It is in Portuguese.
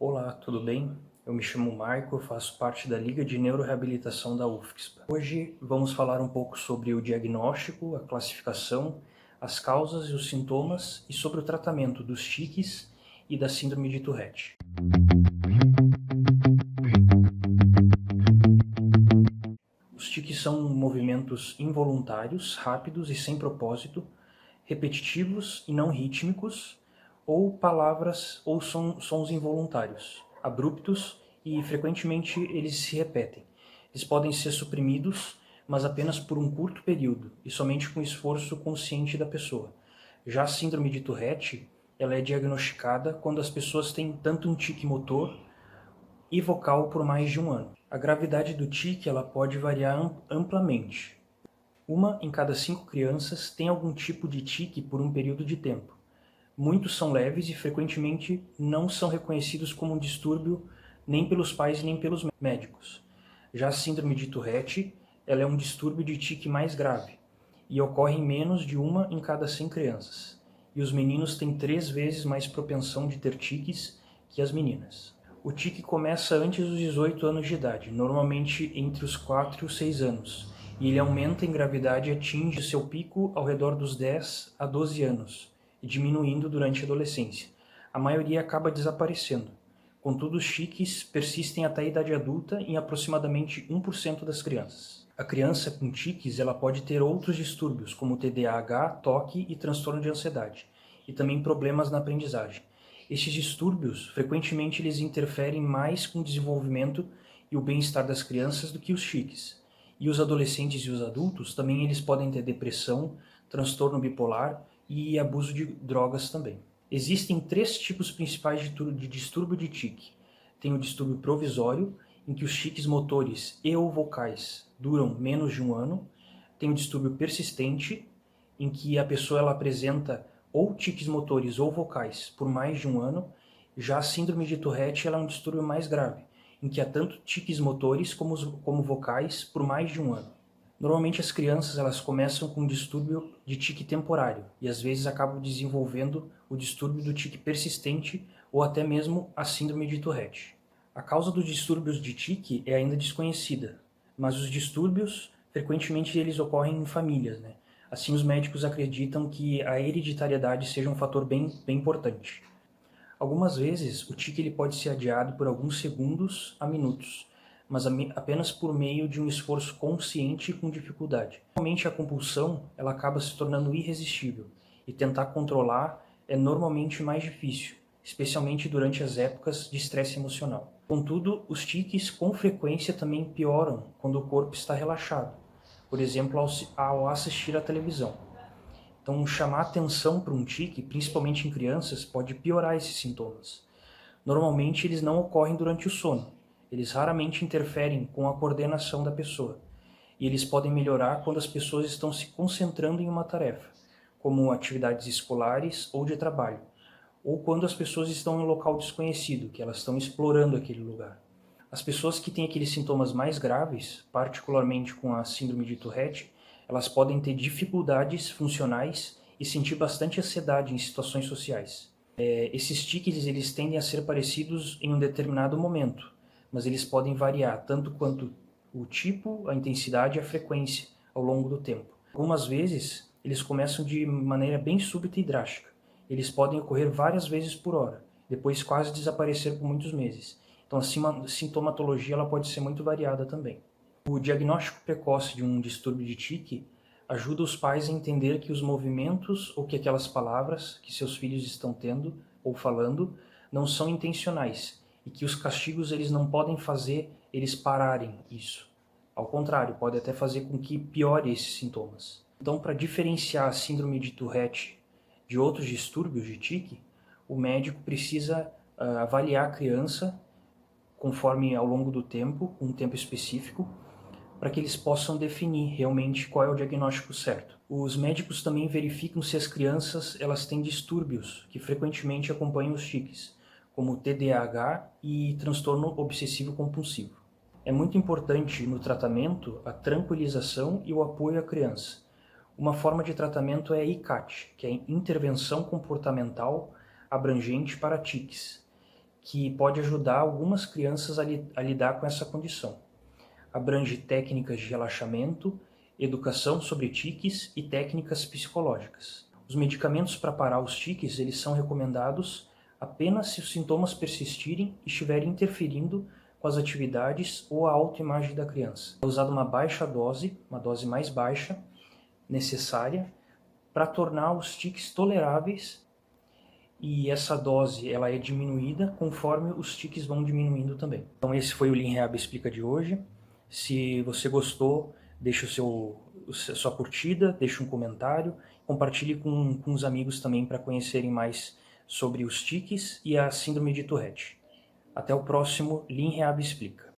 Olá, tudo bem? Eu me chamo Marco, faço parte da Liga de Neuroreabilitação da UFSPA. Hoje vamos falar um pouco sobre o diagnóstico, a classificação, as causas e os sintomas e sobre o tratamento dos tiques e da síndrome de Tourette. Os tiques são movimentos involuntários, rápidos e sem propósito, repetitivos e não rítmicos, ou palavras ou sons involuntários, abruptos e frequentemente eles se repetem. Eles podem ser suprimidos, mas apenas por um curto período e somente com esforço consciente da pessoa. Já a síndrome de Tourette, ela é diagnosticada quando as pessoas têm tanto um tique motor e vocal por mais de um ano. A gravidade do tique ela pode variar amplamente. Uma em cada 5 crianças tem algum tipo de tique por um período de tempo. Muitos são leves e frequentemente não são reconhecidos como um distúrbio nem pelos pais nem pelos médicos. Já a síndrome de Tourette, ela é um distúrbio de tique mais grave e ocorre em menos de uma em cada 100 crianças. E os meninos têm 3 vezes mais propensão de ter tiques que as meninas. O tique começa antes dos 18 anos de idade, normalmente entre os 4 e os 6 anos, e ele aumenta em gravidade e atinge seu pico ao redor dos 10 a 12 anos, e diminuindo durante a adolescência. A maioria acaba desaparecendo. Contudo, os tiques persistem até a idade adulta em aproximadamente 1% das crianças. A criança com tiques ela pode ter outros distúrbios, como TDAH, toque e transtorno de ansiedade, e também problemas na aprendizagem. Estes distúrbios, frequentemente, eles interferem mais com o desenvolvimento e o bem-estar das crianças do que os tiques. E os adolescentes e os adultos também eles podem ter depressão, transtorno bipolar e abuso de drogas também. Existem 3 tipos principais de distúrbio de tique. Tem o distúrbio provisório, em que os tiques motores e ou vocais duram menos de um ano. Tem o distúrbio persistente, em que a pessoa ela apresenta ou tiques motores ou vocais por mais de um ano. Já a síndrome de Tourette ela é um distúrbio mais grave, em que há tanto tiques motores como vocais por mais de um ano. Normalmente as crianças elas começam com um distúrbio de tique temporário e às vezes acabam desenvolvendo o distúrbio do tique persistente ou até mesmo a síndrome de Tourette. A causa dos distúrbios de tique é ainda desconhecida, mas os distúrbios frequentemente eles ocorrem em famílias, né? Assim, os médicos acreditam que a hereditariedade seja um fator bem importante. Algumas vezes, o tique ele pode ser adiado por alguns segundos a minutos, mas apenas por meio de um esforço consciente e com dificuldade. Normalmente, a compulsão ela acaba se tornando irresistível, e tentar controlar é normalmente mais difícil, especialmente durante as épocas de estresse emocional. Contudo, os tiques com frequência também pioram quando o corpo está relaxado, por exemplo, ao assistir à televisão. Então, chamar atenção para um tique, principalmente em crianças, pode piorar esses sintomas. Normalmente, eles não ocorrem durante o sono. Eles raramente interferem com a coordenação da pessoa. E eles podem melhorar quando as pessoas estão se concentrando em uma tarefa, como atividades escolares ou de trabalho, ou quando as pessoas estão em um local desconhecido, que elas estão explorando aquele lugar. As pessoas que têm aqueles sintomas mais graves, particularmente com a síndrome de Tourette, elas podem ter dificuldades funcionais e sentir bastante ansiedade em situações sociais. Esses tiques eles tendem a ser parecidos em um determinado momento, mas eles podem variar tanto quanto o tipo, a intensidade e a frequência ao longo do tempo. Algumas vezes, eles começam de maneira bem súbita e drástica. Eles podem ocorrer várias vezes por hora, depois quase desaparecer por muitos meses. Então, assim, a sintomatologia ela pode ser muito variada também. O diagnóstico precoce de um distúrbio de tique ajuda os pais a entender que os movimentos ou que aquelas palavras que seus filhos estão tendo ou falando não são intencionais e que os castigos eles não podem fazer eles pararem isso. Ao contrário, pode até fazer com que piore esses sintomas. Então, para diferenciar a síndrome de Tourette de outros distúrbios de tique, o médico precisa avaliar a criança conforme ao longo do tempo, um tempo específico, para que eles possam definir realmente qual é o diagnóstico certo. Os médicos também verificam se as crianças elas têm distúrbios que frequentemente acompanham os tiques, como TDAH e transtorno obsessivo compulsivo. É muito importante no tratamento a tranquilização e o apoio à criança. Uma forma de tratamento é a ICAT, que é a Intervenção Comportamental Abrangente para Tiques, que pode ajudar algumas crianças a lidar com essa condição. Abrange técnicas de relaxamento, educação sobre tiques e técnicas psicológicas. Os medicamentos para parar os tiques, eles são recomendados apenas se os sintomas persistirem e estiverem interferindo com as atividades ou a autoimagem da criança. É usada uma baixa dose, uma dose mais baixa, necessária, para tornar os tiques toleráveis, e essa dose ela é diminuída conforme os tiques vão diminuindo também. Então esse foi o Lean Rehab Explica de hoje. Se você gostou, deixe sua curtida, deixe um comentário, compartilhe com os amigos também para conhecerem mais sobre os tiques e a síndrome de Tourette. Até o próximo Lean Rehab Explica.